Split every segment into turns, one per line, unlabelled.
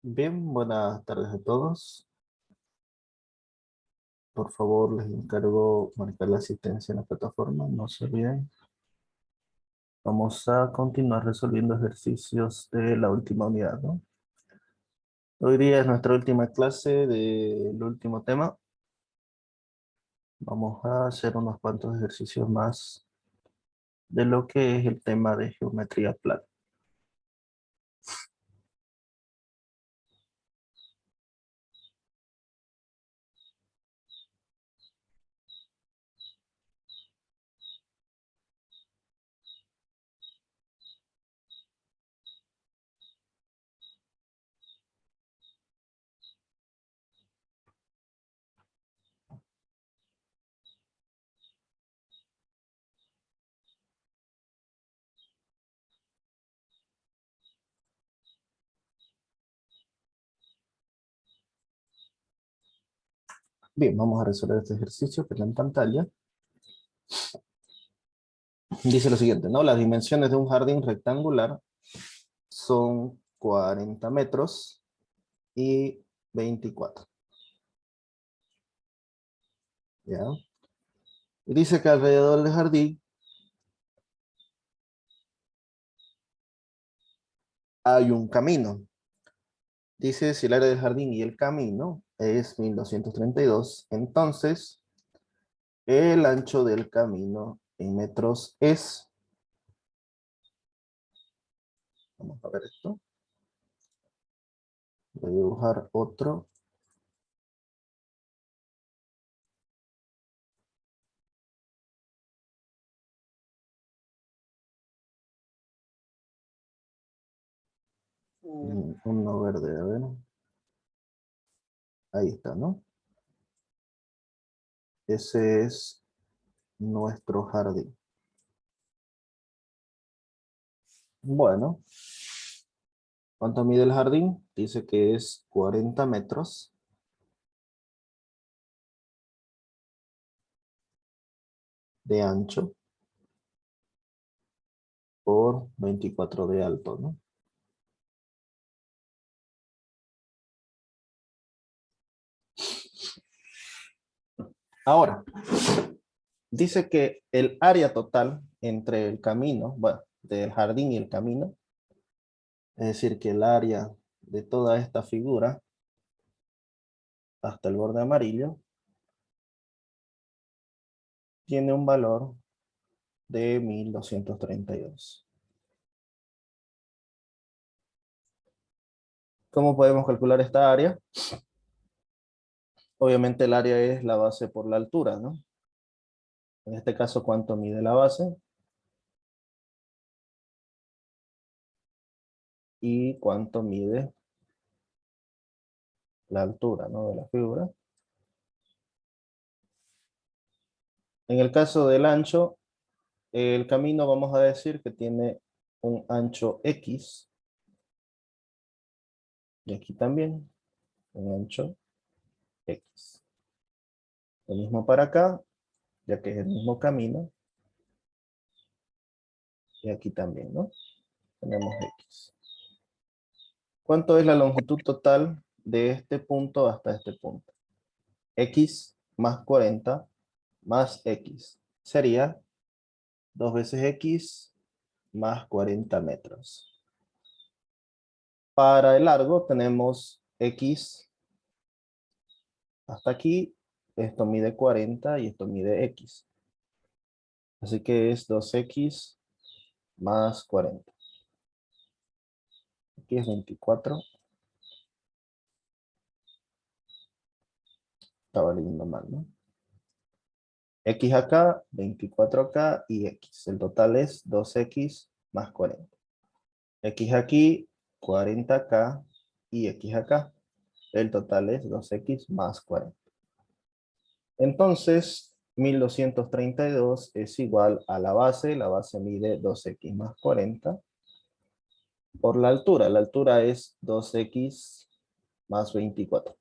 Bien, buenas tardes a todos. Por favor, les encargo marcar la asistencia en la plataforma, no se olviden. Vamos a continuar resolviendo ejercicios de la última unidad, ¿no? Hoy día es nuestra última clase del último tema. Vamos a hacer unos cuantos ejercicios más de lo que es el tema de geometría plana. Bien, vamos a resolver este ejercicio que está en pantalla. Dice lo siguiente, ¿no? Las dimensiones de un jardín rectangular son 40 metros y 24. ¿Ya? Y dice que alrededor del jardín hay un camino. Dice si el área del jardín y el camino es 1232, entonces el ancho del camino en metros es, vamos a ver esto, voy a dibujar otro, uno verde, a ver, ahí está, ¿no? Ese es nuestro jardín. Bueno, ¿cuánto mide el jardín? Dice que es 40 metros de ancho por 24 de alto, ¿no? Ahora, dice que el área total entre el camino, bueno, del jardín y el camino, es decir, que el área de toda esta figura hasta el borde amarillo tiene un valor de 1232. ¿Cómo podemos calcular esta área? Obviamente el área es la base por la altura, ¿no? En este caso, ¿cuánto mide la base? Y cuánto mide la altura, ¿no? De la figura. En el caso del ancho, el camino vamos a decir que tiene un ancho X. Y aquí también, un ancho X. Lo mismo para acá, ya que es el mismo camino. Y aquí también, ¿no? Tenemos X. ¿Cuánto es la longitud total de este punto hasta este punto? X más 40 más X. Sería 2 veces X más 40 metros. Para el largo tenemos X hasta aquí. Esto mide 40 y esto mide X. Así que es 2X más 40. Aquí es 24. Estaba leyendo mal, ¿no? X acá, 24 acá y X. El total es 2X más 40. X aquí, 40 acá y X acá. El total es 2X más 40. Entonces, 1232 es igual a la base. La base mide 2X más 40 por la altura. La altura es 2X más 24.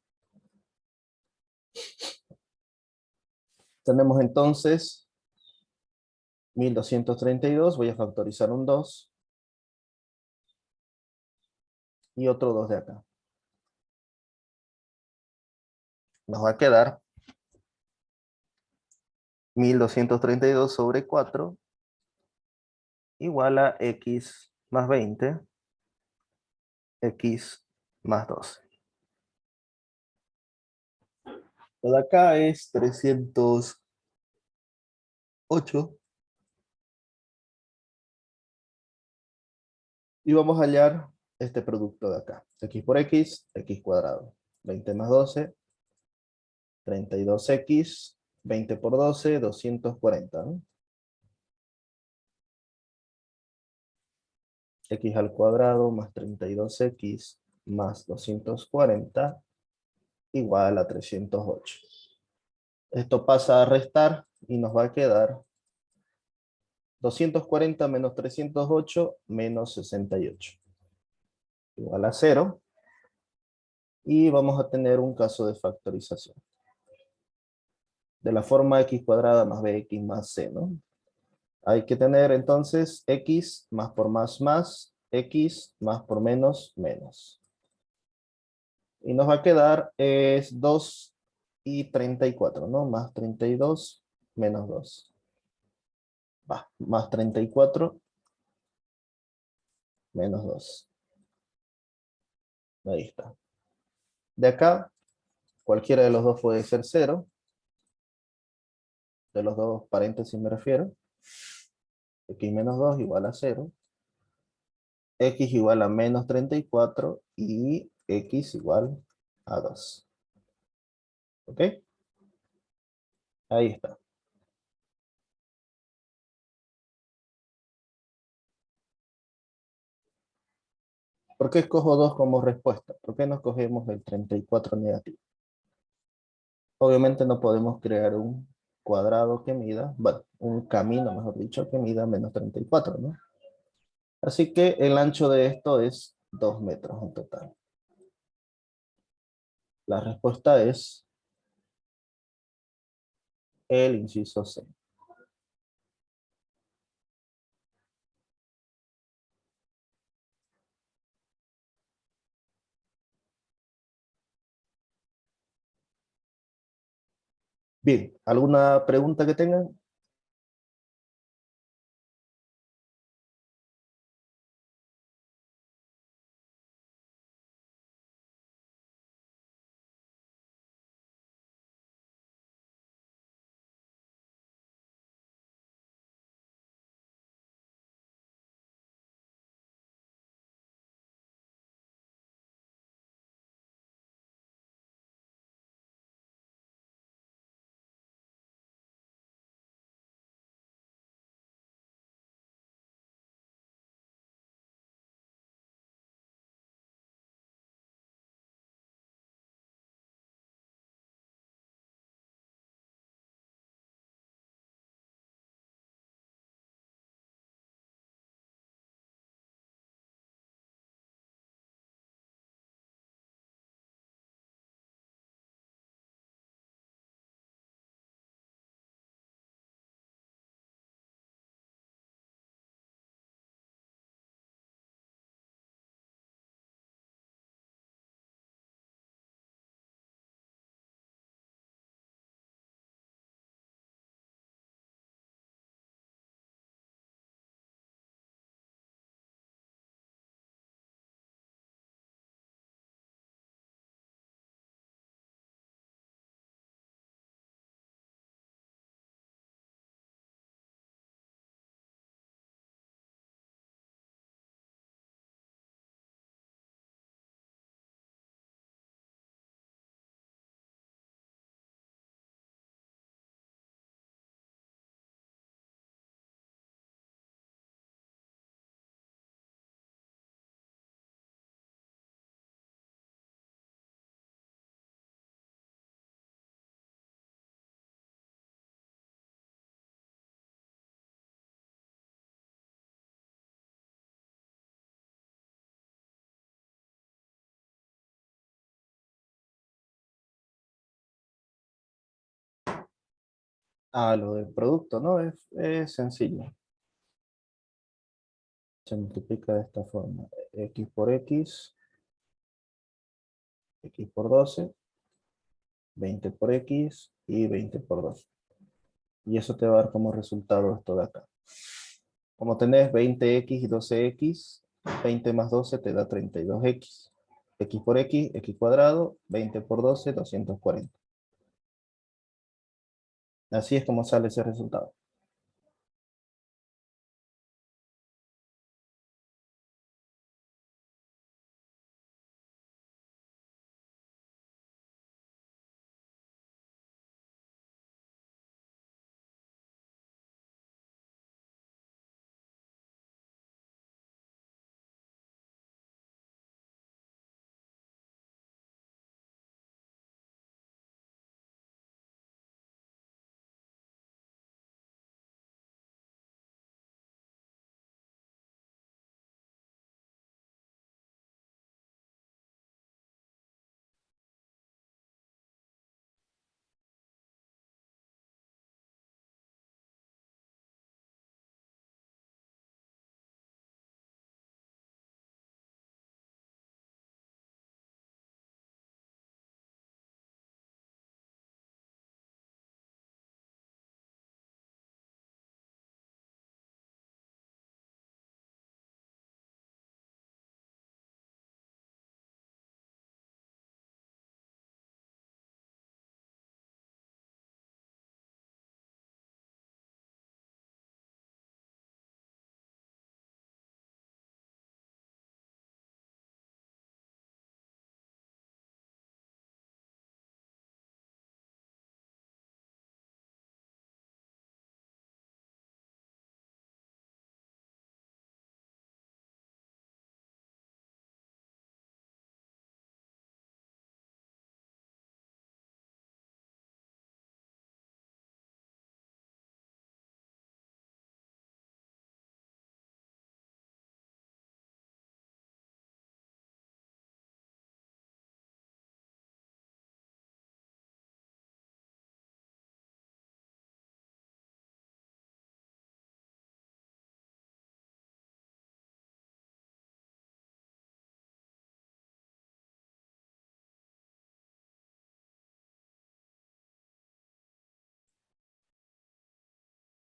Tenemos entonces 1232. Voy a factorizar un 2 y otro 2 de acá. nos va a quedar 1232 sobre 4 igual a x más 20, x más 12. Lo de acá es 308. Y vamos a hallar este producto de acá. X por x, x cuadrado. 20 más 12, 32x, 20 por 12, 240, ¿no? X al cuadrado más 32x más 240 igual a 308. Esto pasa a restar y nos va a quedar 240 menos 308 menos 68. Igual a 0. Y vamos a tener un caso de factorización. De la forma x cuadrada más bx más c, ¿no? Hay que tener entonces x más por más, x más por menos, menos. Y nos va a quedar es 2 y 34, ¿no? Más 32 menos 2. Va, más 34 menos 2. Ahí está. De acá, cualquiera de los dos puede ser 0. De los dos paréntesis me refiero. X menos 2 igual a 0. X igual a menos 34 y x igual a 2. ¿Ok? Ahí está. ¿Por qué escojo 2 como respuesta? ¿Por qué no escogemos el 34 negativo? Obviamente no podemos crear un cuadrado que mida, bueno, un camino, mejor dicho, que mida menos 34, ¿no? Así que el ancho de esto es 2 metros en total. La respuesta es el inciso C. Bien, ¿alguna pregunta que tengan? Ah, lo del producto, ¿no? Es sencillo. Se multiplica de esta forma. X por x, x por 12, 20 por X y 20 por 2. Y eso te va a dar como resultado esto de acá. Como tenés 20X y 12X, 20 más 12 te da 32X. X por X, X cuadrado, 20 por 12, 240. Así es como sale ese resultado.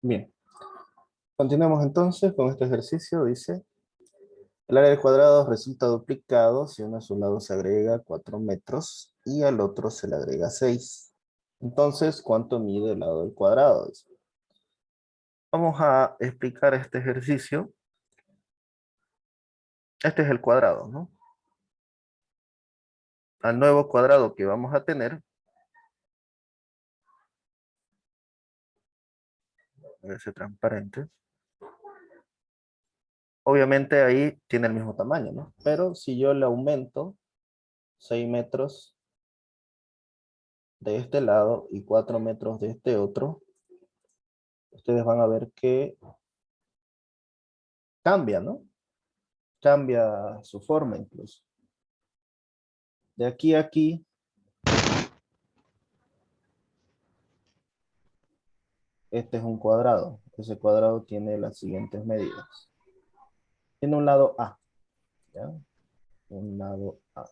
Bien, continuamos entonces con este ejercicio. Dice, el área del cuadrado resulta duplicado si uno a su lado se agrega 4 metros y al otro se le agrega 6. Entonces, ¿cuánto mide el lado del cuadrado? Dice. Vamos a explicar este ejercicio. Este es el cuadrado, ¿no? Al nuevo cuadrado que vamos a tener, voy a hacer transparente. Obviamente ahí tiene el mismo tamaño, ¿no? Pero si yo le aumento 6 metros de este lado y 4 metros de este otro, ustedes van a ver que cambia, ¿no? Cambia su forma incluso. De aquí a aquí, este es un cuadrado. Ese cuadrado tiene las siguientes medidas. Tiene un lado A, ¿ya? Un lado A.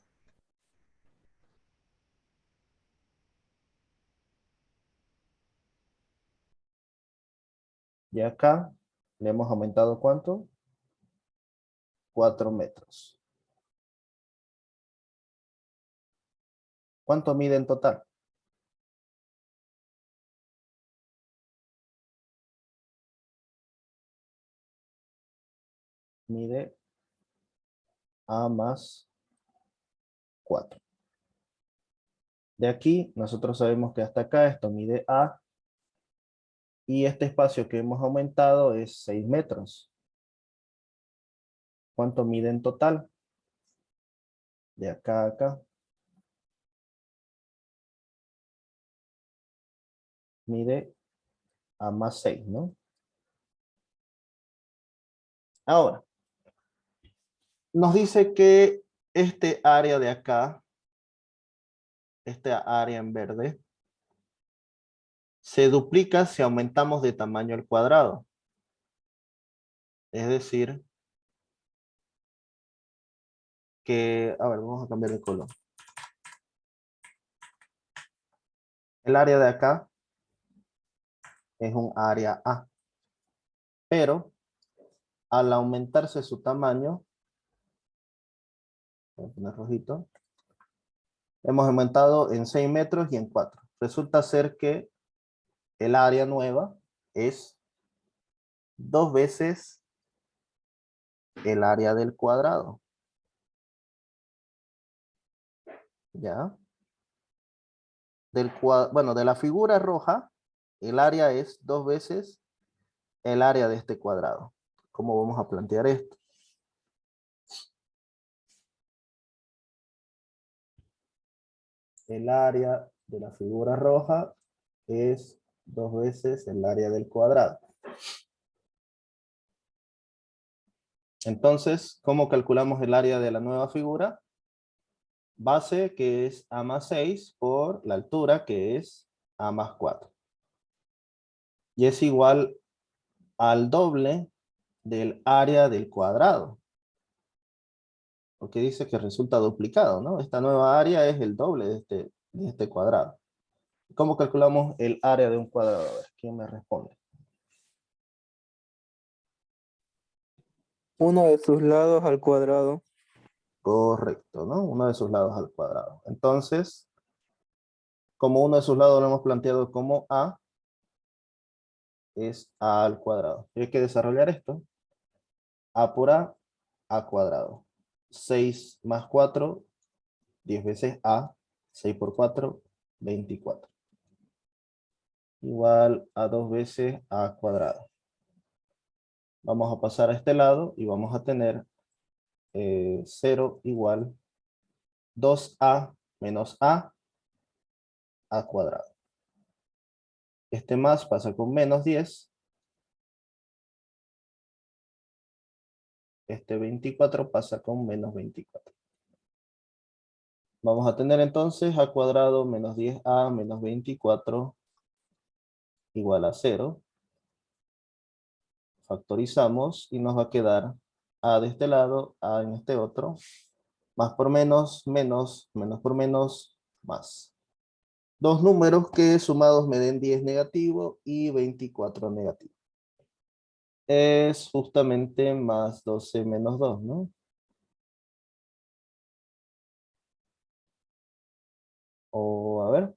Y acá le hemos aumentado ¿cuánto? 4 metros. ¿Cuánto mide en total? Mide A más 4. De aquí, nosotros sabemos que hasta acá esto mide A y este espacio que hemos aumentado es 6 metros. ¿Cuánto mide en total? De acá a acá. Mide A más 6, ¿no? Ahora, nos dice que este área de acá, esta área en verde, se duplica si aumentamos de tamaño al cuadrado. Es decir, que, a ver, vamos a cambiar de color. El área de acá es un área A, pero al aumentarse su tamaño, voy a poner rojito, hemos aumentado en 6 metros y en 4. Resulta ser que el área nueva es 2 veces el área del cuadrado. ¿Ya? Bueno, de la figura roja, el área es 2 veces el área de este cuadrado. ¿Cómo vamos a plantear esto? El área de la figura roja es 2 veces el área del cuadrado. Entonces, ¿cómo calculamos el área de la nueva figura? Base, que es A más 6, por la altura, que es A más 4. Y es igual al doble del área del cuadrado. Porque dice que resulta duplicado, ¿no? Esta nueva área es el doble de este cuadrado. ¿Cómo calculamos el área de un cuadrado? A ver, ¿quién me responde?
Uno de sus lados al cuadrado.
Correcto, ¿no? Uno de sus lados al cuadrado. Entonces, como uno de sus lados lo hemos planteado como A, es A al cuadrado. Y hay que desarrollar esto. A por A cuadrado. 6 más 4, 10 veces A. 6 por 4, 24. Igual a 2 veces A cuadrado. Vamos a pasar a este lado y vamos a tener 0 igual 2A menos A cuadrado. Este más pasa con menos 10. Este 24 pasa con menos 24. Vamos a tener entonces A cuadrado menos 10A menos 24 igual a 0. Factorizamos y nos va a quedar A de este lado, A en este otro. Más por menos, menos, menos por menos, más. Dos números que sumados me den 10 negativo y 24 negativo. Es justamente más 12 menos 2, ¿no? O a ver,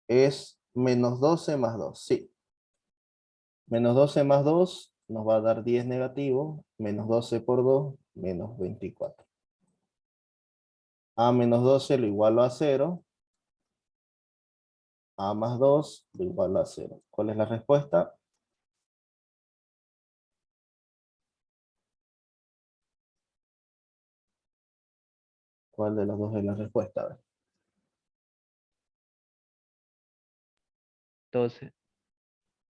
es menos 12 más 2, sí. Menos 12 más 2 nos va a dar 10 negativo, menos 12 por 2, menos 24. A menos 12 lo igualo a 0. A más 2 lo igualo a 0. ¿Cuál es la respuesta? ¿Cuál de los dos es la respuesta? A ver.
12.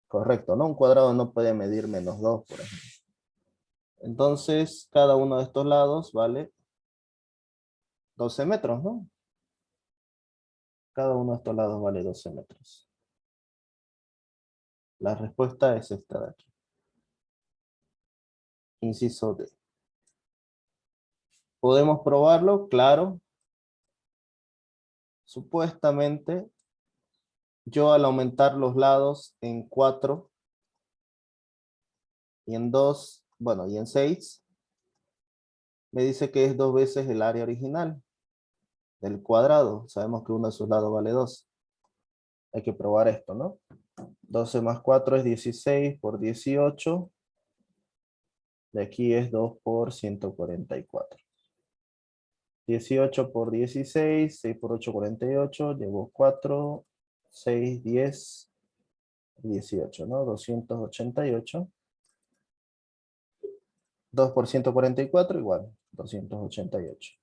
Correcto, ¿no? Un cuadrado no puede medir menos 2, por ejemplo. Entonces, cada uno de estos lados vale 12 metros, ¿no? Cada uno de estos lados vale 12 metros. La respuesta es esta de aquí. Inciso D. ¿Podemos probarlo? Claro. Supuestamente, yo al aumentar los lados en 4 y en 2, bueno, y en 6, me dice que es 2 veces el área original del cuadrado. Sabemos que uno de sus lados vale 2. Hay que probar esto, ¿no? 12 más 4 es 16 por 18. De aquí es 2 por 144. 18 por 16, 6 por 8, 48. Llevo 4, 6, 10, 18, ¿no? 288. 2 por 144 igual, 288.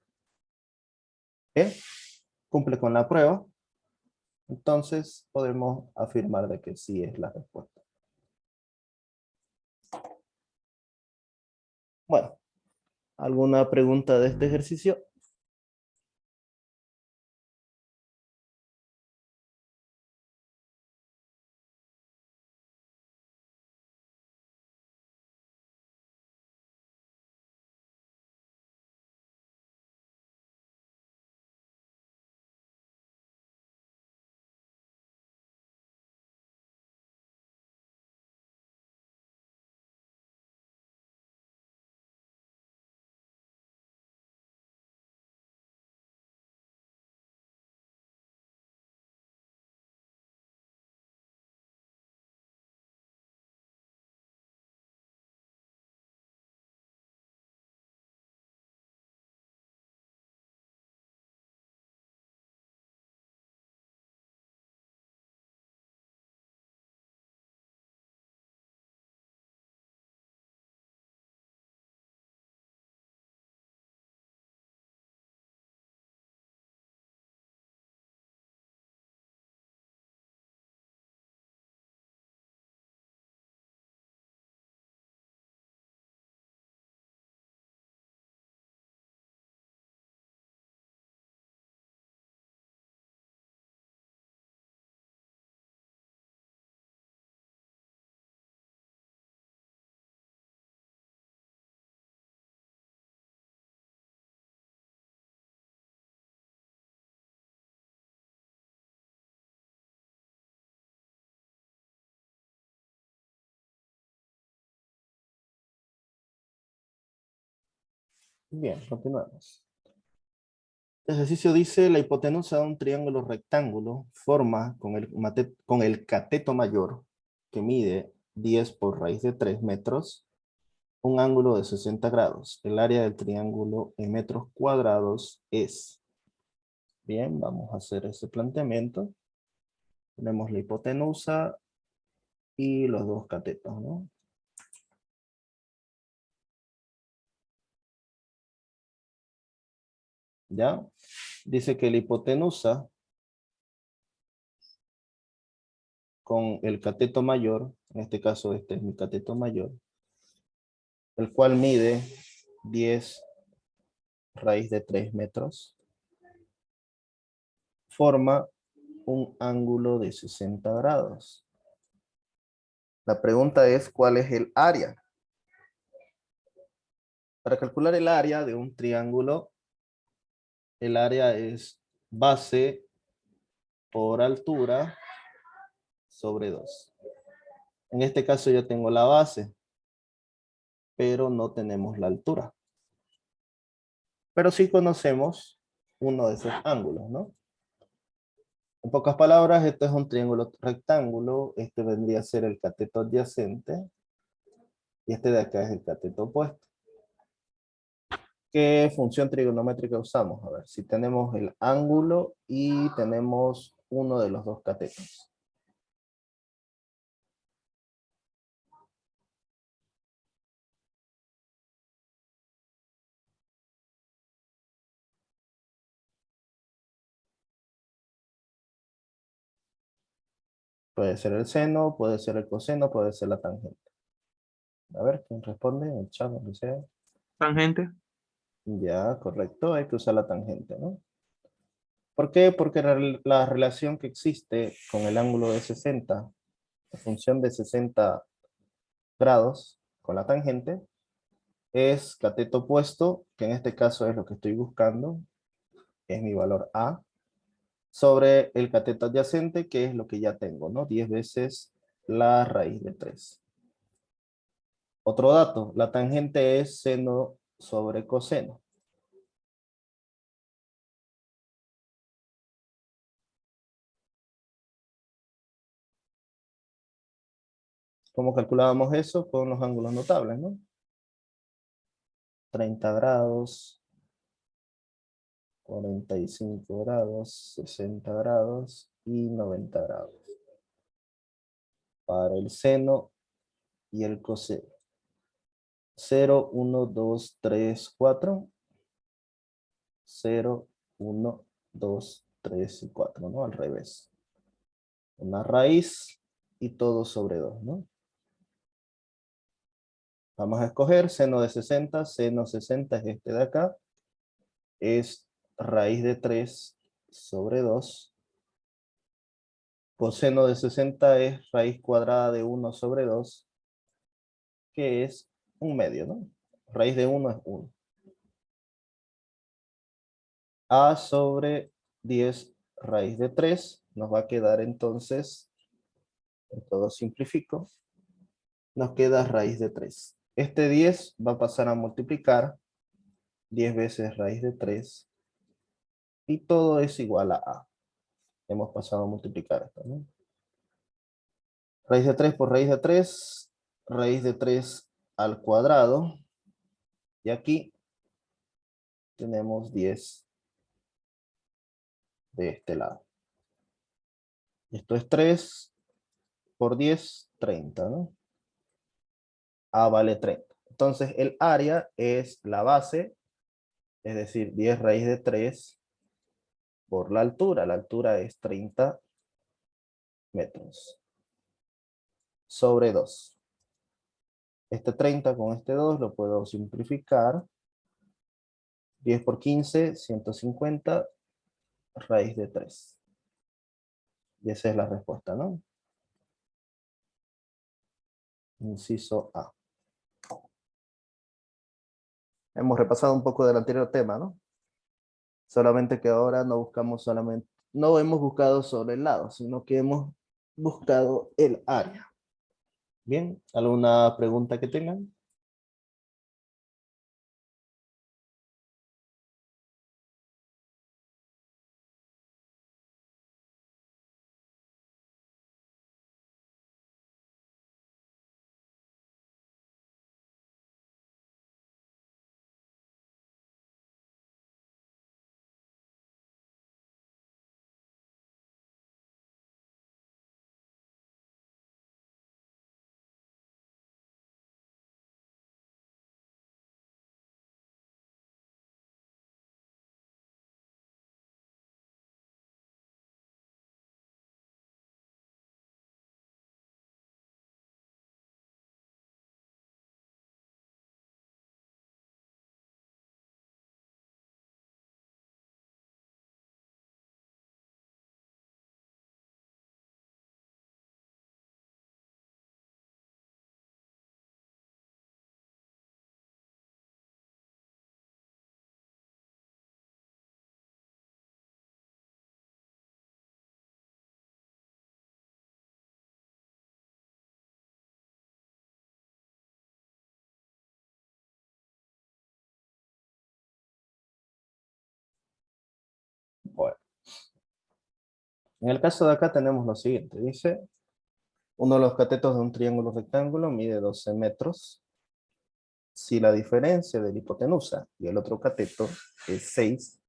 Bien, cumple con la prueba. Entonces podemos afirmar de que sí es la respuesta. Bueno, ¿alguna pregunta de este ejercicio? Bien, continuamos. El ejercicio dice, la hipotenusa de un triángulo rectángulo forma con el cateto mayor, que mide 10 por raíz de 3 metros, un ángulo de 60 grados. El área del triángulo en metros cuadrados es. Bien, vamos a hacer ese planteamiento. Tenemos la hipotenusa y los dos catetos, ¿no? ¿Ya? Dice que la hipotenusa con el cateto mayor, en este caso este es mi cateto mayor, el cual mide 10 raíz de 3 metros, forma un ángulo de 60 grados. La pregunta es, ¿cuál es el área? Para calcular el área de un triángulo, el área es base por altura sobre 2. En este caso ya tengo la base, pero no tenemos la altura. Pero sí conocemos uno de esos ángulos, ¿no? En pocas palabras, esto es un triángulo rectángulo, este vendría a ser el cateto adyacente, y este de acá es el cateto opuesto. ¿Qué función trigonométrica usamos? A ver, si tenemos el ángulo y tenemos uno de los dos catetos. Puede ser el seno, puede ser el coseno, puede ser la tangente. A ver, ¿quién responde? En el chat, lo que sea.
Tangente.
Ya, correcto, hay que usar la tangente, ¿no? ¿Por qué? Porque la relación que existe con el ángulo de 60, la función de 60 grados con la tangente, es cateto opuesto, que en este caso es lo que estoy buscando, es mi valor A, sobre el cateto adyacente, que es lo que ya tengo, ¿no? 10 veces la raíz de 3. Otro dato, la tangente es seno sobre coseno. ¿Cómo calculábamos eso? Con los ángulos notables, ¿no? 30 grados, 45 grados, 60 grados y 90 grados. Para el seno y el coseno. 0, 1, 2, 3, 4. 0, 1, 2, 3 y 4, ¿no? Al revés. Una raíz y todo sobre 2, ¿no? Vamos a escoger seno de 60. Seno 60 es este de acá. Es raíz de 3 sobre 2. Coseno de 60 es raíz cuadrada de 1 sobre 2, que es un medio, ¿no? Raíz de 1 es 1. A sobre 10 raíz de 3 nos va a quedar entonces, todo simplifico, nos queda raíz de 3. Este 10 va a pasar a multiplicar 10 veces raíz de 3 y todo es igual a A. Hemos pasado a multiplicar esto, ¿no? Raíz de 3 por raíz de 3 al cuadrado, y aquí tenemos 10 de este lado. Esto es 3 por 10, 30, ¿no? A vale 30. Entonces el área es la base, es decir, 10 raíz de 3 por la altura. La altura es 30 metros. Sobre 2. Este 30 con este 2 lo puedo simplificar. 10 por 15, 150, raíz de 3. Y esa es la respuesta, ¿no? Inciso A. Hemos repasado un poco del anterior tema, ¿no? Solamente que ahora no buscamos solamente, no hemos buscado solo el lado, sino que hemos buscado el área. Bien, ¿alguna pregunta que tengan? En el caso de acá tenemos lo siguiente. Dice, uno de los catetos de un triángulo rectángulo mide 12 metros. Si la diferencia de la hipotenusa y el otro cateto es 6,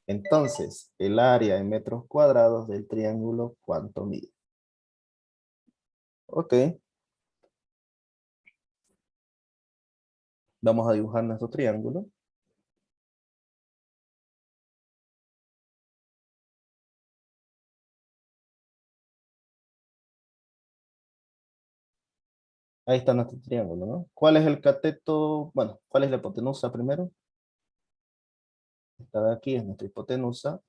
entonces el área en metros cuadrados del triángulo, ¿cuánto mide? Ok, vamos a dibujar nuestro triángulo. Ahí está nuestro triángulo, ¿no? ¿Cuál es el cateto? Bueno, ¿cuál es la hipotenusa primero? Esta de aquí es nuestra hipotenusa.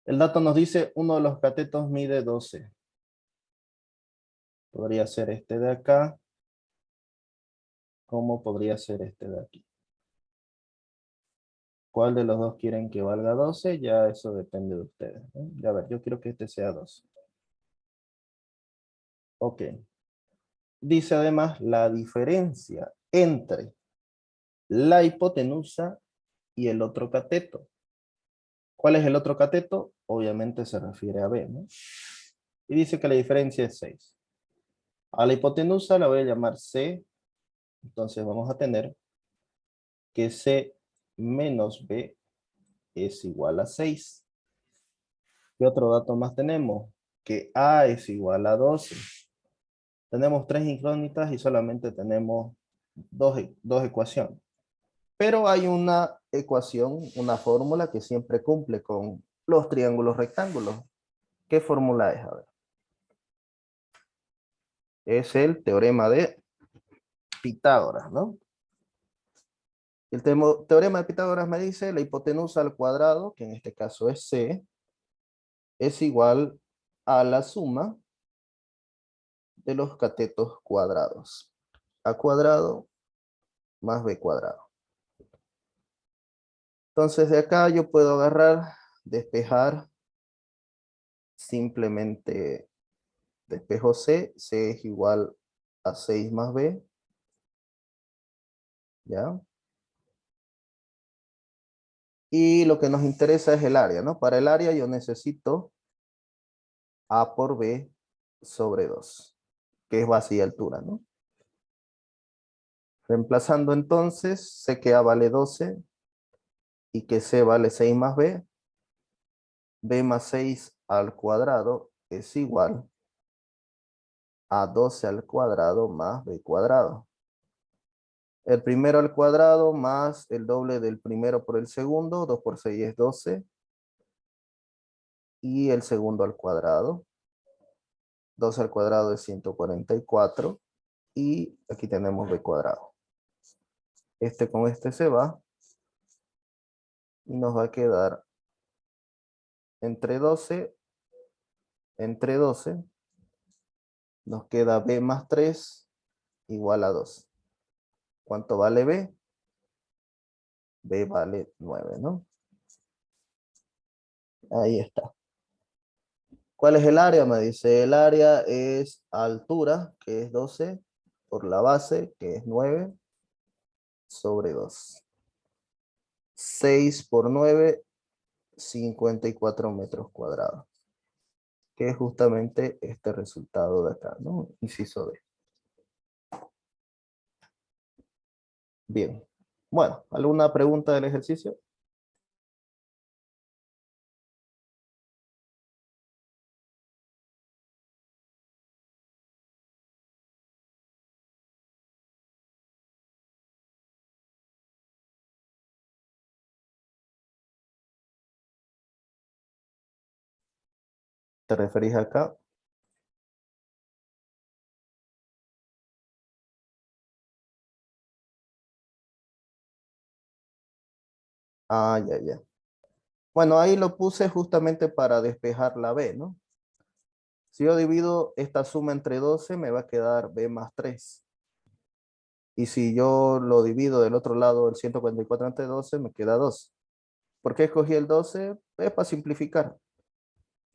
El dato nos dice uno de los catetos mide 12. Podría ser este de acá, como podría ser este de aquí. ¿Cuál de los dos quieren que valga 12? Ya eso depende de ustedes, ¿no? Ya a ver, yo quiero que este sea 12. Ok. Dice además la diferencia entre la hipotenusa y el otro cateto. ¿Cuál es el otro cateto? Obviamente se refiere a B, ¿no? Y dice que la diferencia es 6. A la hipotenusa la voy a llamar C. Entonces vamos a tener que C menos B es igual a 6. ¿Qué otro dato más tenemos? Que A es igual a 12. Tenemos tres incógnitas y solamente tenemos dos ecuaciones. Pero hay una ecuación, una fórmula que siempre cumple con los triángulos rectángulos. ¿Qué fórmula es? A ver. Es el teorema de Pitágoras, ¿no? El teorema de Pitágoras me dice la hipotenusa al cuadrado, que en este caso es C, es igual a la suma de los catetos cuadrados. A cuadrado más B cuadrado. Entonces de acá yo puedo agarrar, despejar, simplemente despejo C, C es igual a 6 más B, ¿ya? Y lo que nos interesa es el área, ¿no? Para el área yo necesito A por B sobre 2, que es base y altura, ¿no? Reemplazando entonces, sé que A vale 12 y que C vale 6 más B. B más 6 al cuadrado es igual a 12 al cuadrado más B cuadrado. El primero al cuadrado más el doble del primero por el segundo, 2 por 6 es 12. Y el segundo al cuadrado, 2 al cuadrado es 144. Y aquí tenemos B cuadrado. Este con este se va. Y nos va a quedar entre 12, nos queda B más 3 igual a 2. ¿Cuánto vale B? B vale 9, ¿no? Ahí está. ¿Cuál es el área? Me dice, el área es altura, que es 12, por la base, que es 9, sobre 2. 6 por 9, 54 metros cuadrados, que es justamente este resultado de acá, ¿no? Inciso D. Bien. Bueno, ¿alguna pregunta del ejercicio? ¿Te referís acá? Ah, ya, ya. Bueno, ahí lo puse justamente para despejar la B, ¿no? Si yo divido esta suma entre 12, me va a quedar B más 3. Y si yo lo divido del otro lado, el 144 entre 12, me queda 2. ¿Por qué escogí el 12? Es para simplificar.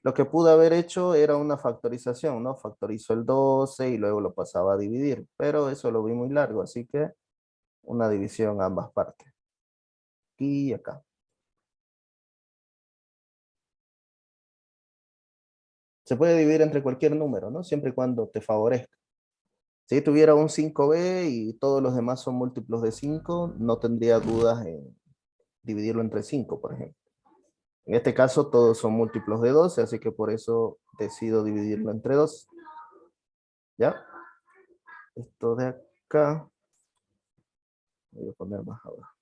Lo que pude haber hecho era una factorización, ¿no? Factorizo el 12 y luego lo pasaba a dividir, pero eso lo vi muy largo, así que una división a ambas partes. Aquí y acá. Se puede dividir entre cualquier número, ¿no? Siempre y cuando te favorezca. Si tuviera un 5b y todos los demás son múltiplos de 5, no tendría dudas en dividirlo entre 5, por ejemplo. En este caso, todos son múltiplos de 12, así que por eso decido dividirlo entre 2. ¿Ya? Esto de acá, voy a poner más abajo.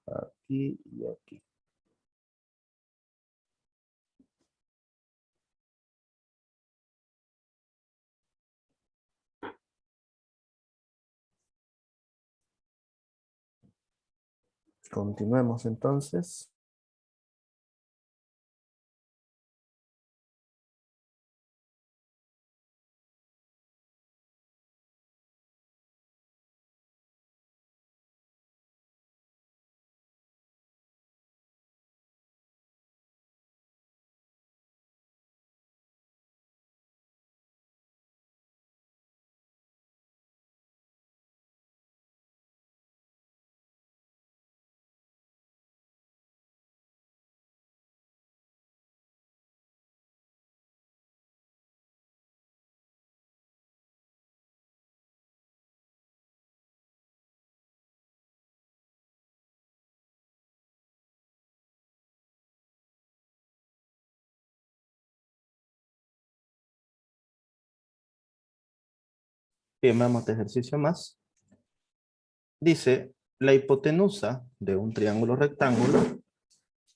Aquí y aquí. Continuemos entonces. Bien, veamos este ejercicio más. Dice, la hipotenusa de un triángulo rectángulo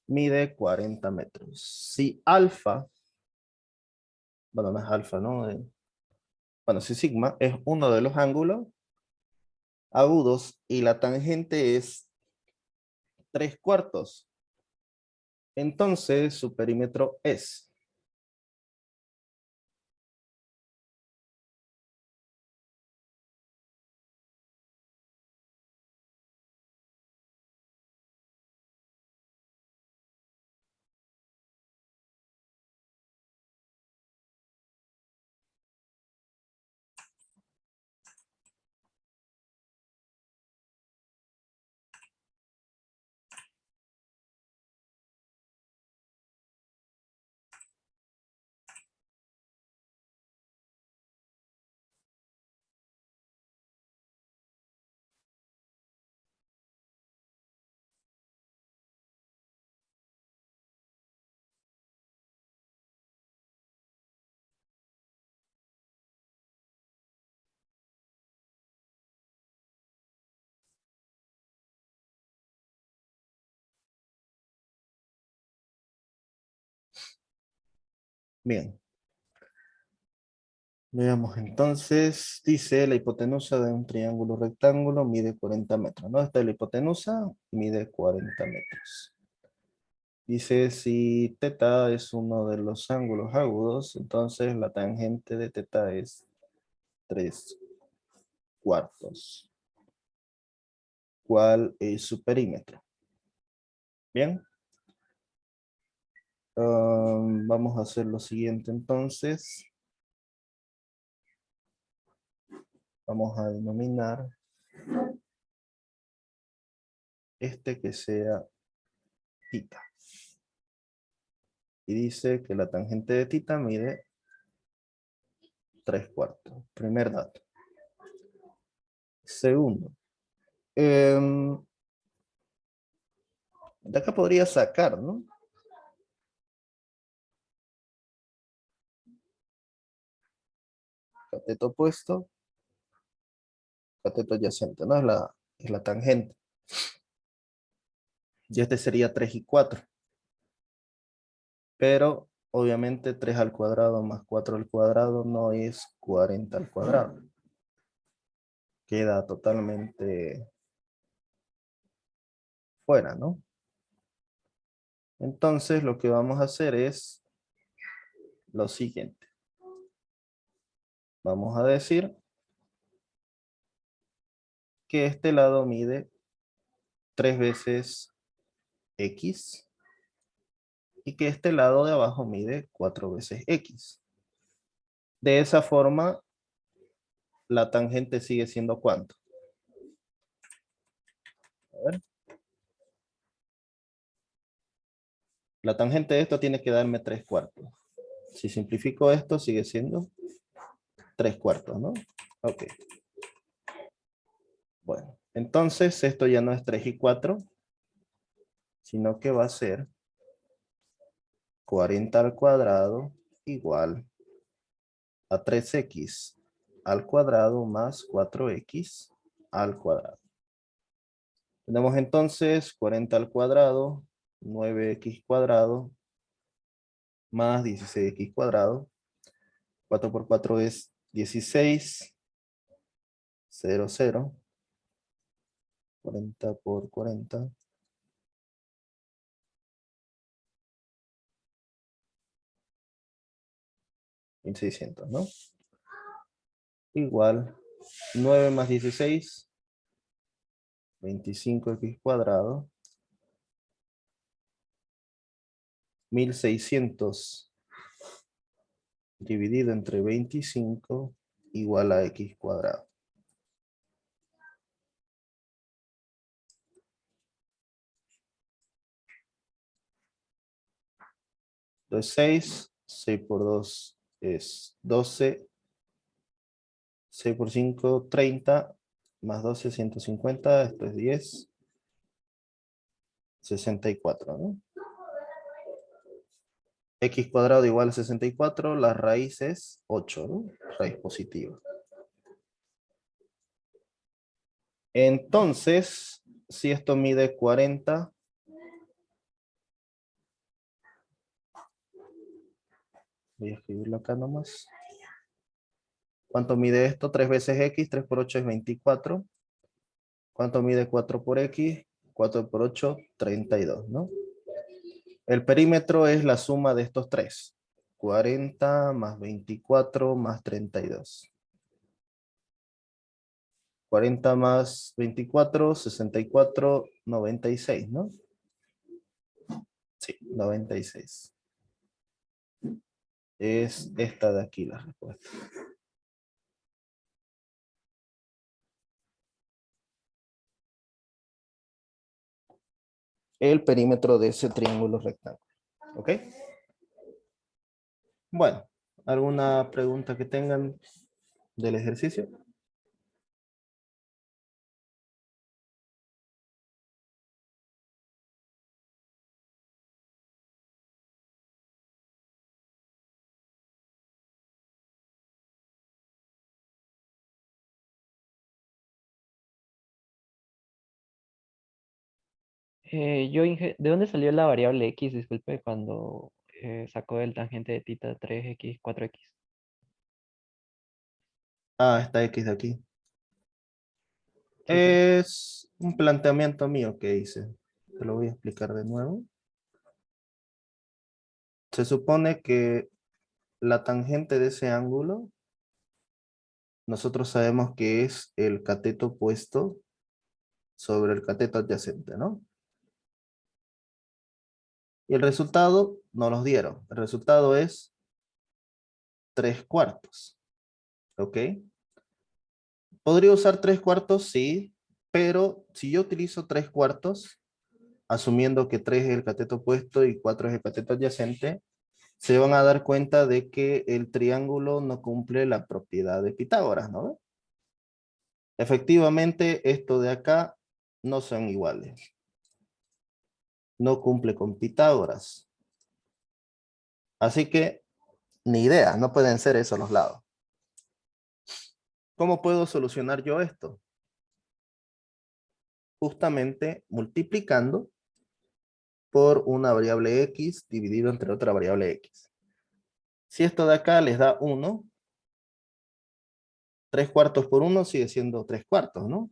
mide 40 metros. Si alfa, bueno, no es alfa, ¿no? Bueno, si sigma es uno de los ángulos agudos y la tangente es 3/4, entonces su perímetro es. Bien. Veamos entonces, dice la hipotenusa de un triángulo rectángulo mide 40 metros, ¿no? Esta es la hipotenusa, mide 40 metros. Dice si teta es uno de los ángulos agudos, entonces la tangente de teta es 3/4. ¿Cuál es su perímetro? Bien. Vamos a hacer lo siguiente entonces. Vamos a denominar este que sea tita. Y dice que la tangente de tita mide 3/4. Primer dato. Segundo. De acá podría sacar, ¿no? Cateto opuesto, cateto adyacente, ¿no? Es la tangente. Y este sería 3/4. Pero obviamente 3 al cuadrado más 4 al cuadrado no es 40 al cuadrado. Queda totalmente fuera, ¿no? Entonces lo que vamos a hacer es lo siguiente. Vamos a decir que este lado mide 3 veces X y que este lado de abajo mide 4 veces X. De esa forma, la tangente sigue siendo ¿cuánto? A ver. La tangente de esto tiene que darme 3/4. Si simplifico esto, sigue siendo 3/4, ¿no? Ok. Bueno, entonces esto ya no es 3/4, sino que va a ser 40 al cuadrado igual a 3x al cuadrado más 4x al cuadrado. Tenemos entonces 40 al cuadrado, 9x cuadrado, más 16x cuadrado. 4 por 4 es 16, 0, 0. 40 por 40. 1600, ¿no? Igual 9 más 16, 25x cuadrado. 1600 dividido entre 25 igual a x cuadrado. Entonces 6 por 2 es 12, 6 por 5, 30, más 12, 150, esto es 10, 64, ¿no? X cuadrado igual a 64, la raíz es 8, ¿no? Raíz positiva. Entonces, si esto mide 40, voy a escribirlo acá nomás. ¿Cuánto mide esto? 3 veces x, 3 por 8 es 24. ¿Cuánto mide 4 por x? 4 por 8, 32, ¿no? El perímetro es la suma de estos tres. 40 más 24 más 32. 40 más 24, 64, 96, ¿no? Sí, 96. Es esta de aquí la respuesta. El perímetro de ese triángulo rectángulo. ¿Ok? Bueno, ¿alguna pregunta que tengan del ejercicio?
¿De dónde salió la variable x? Disculpe, cuando sacó el tangente de tita 3x, 4x.
Ah, esta X de aquí.
Sí, sí.
Es un planteamiento mío que hice. Te lo voy a explicar de nuevo. Se supone que la tangente de ese ángulo, nosotros sabemos que es el cateto opuesto sobre el cateto adyacente, ¿no? Y el resultado nos los dieron. El resultado es 3/4. ¿Ok? ¿Podría usar 3/4? Sí, pero si yo utilizo 3/4, asumiendo que 3 es el cateto opuesto y 4 es el cateto adyacente, se van a dar cuenta de que el triángulo no cumple la propiedad de Pitágoras, ¿no? Efectivamente, esto de acá no son iguales. No cumple con Pitágoras. Así que, ni idea, no pueden ser esos los lados. ¿Cómo puedo solucionar yo esto? Justamente multiplicando por una variable x dividido entre otra variable x. Si esto de acá les da 1, 3/4 por 1 sigue siendo 3/4, ¿no?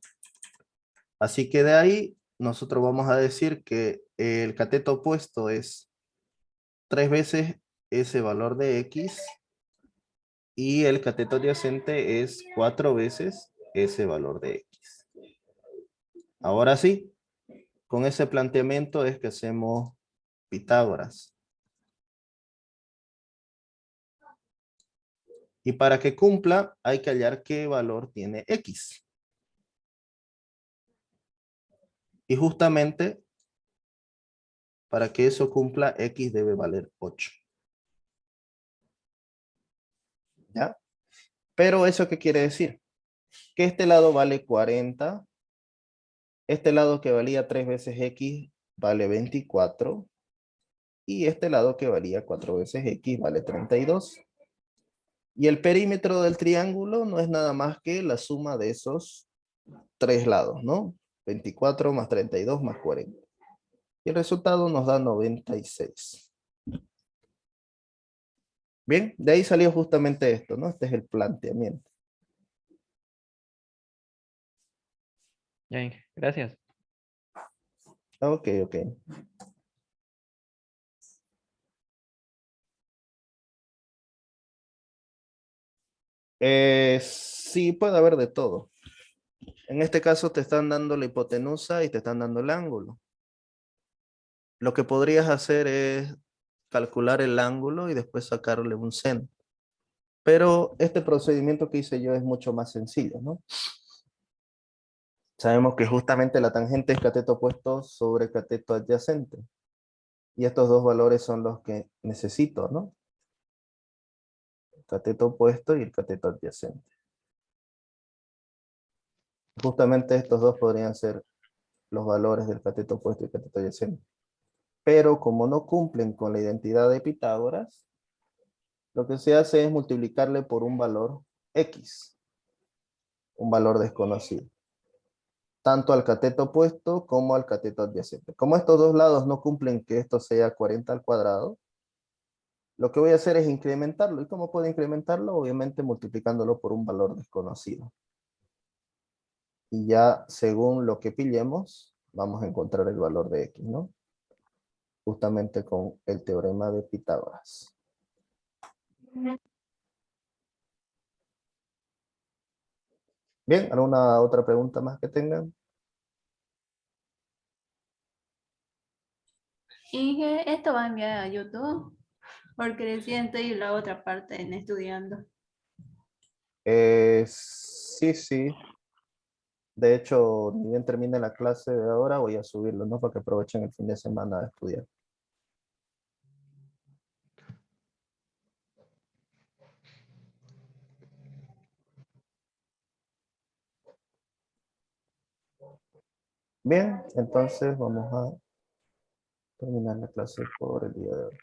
Así que de ahí nosotros vamos a decir que el cateto opuesto es 3 veces ese valor de x y el cateto adyacente es 4 veces ese valor de x. Ahora sí, con ese planteamiento es que hacemos Pitágoras. Y para que cumpla hay que hallar qué valor tiene x. Y justamente para que eso cumpla, x debe valer 8. ¿Ya? Pero ¿eso qué quiere decir? Que este lado vale 40. Este lado que valía 3 veces x vale 24. Y este lado que valía 4 veces x vale 32. Y el perímetro del triángulo no es nada más que la suma de esos tres lados, ¿no? 24 más 32 más 40. Y el resultado nos da 96. Bien, de ahí salió justamente esto, ¿no? Este es el planteamiento.
Ya, Inge, gracias.
Ok, ok. Sí, puede haber de todo. En este caso te están dando la hipotenusa y te están dando el ángulo. Lo que podrías hacer es calcular el ángulo y después sacarle un seno. Pero este procedimiento que hice yo es mucho más sencillo, ¿no? Sabemos que justamente la tangente es cateto opuesto sobre cateto adyacente. Y estos dos valores son los que necesito, ¿no? El cateto opuesto y el cateto adyacente. Justamente estos dos podrían ser los valores del cateto opuesto y cateto adyacente. Pero como no cumplen con la identidad de Pitágoras, lo que se hace es multiplicarle por un valor X, un valor desconocido, tanto al cateto opuesto como al cateto adyacente. Como estos dos lados no cumplen que esto sea 40 al cuadrado, lo que voy a hacer es incrementarlo. ¿Y cómo puedo incrementarlo? Obviamente multiplicándolo por un valor desconocido. Y ya según lo que pillemos, vamos a encontrar el valor de X, ¿no? Justamente con el teorema de Pitágoras. Bien, ¿alguna otra pregunta más que tengan?
Inge, esto va a enviar a YouTube porque recién estoy en la otra parte en estudiando.
Sí, sí. De hecho, ni bien termine la clase de ahora, voy a subirlo, ¿no? Para que aprovechen el fin de semana de estudiar. Bien, entonces vamos a terminar la clase por el día de hoy.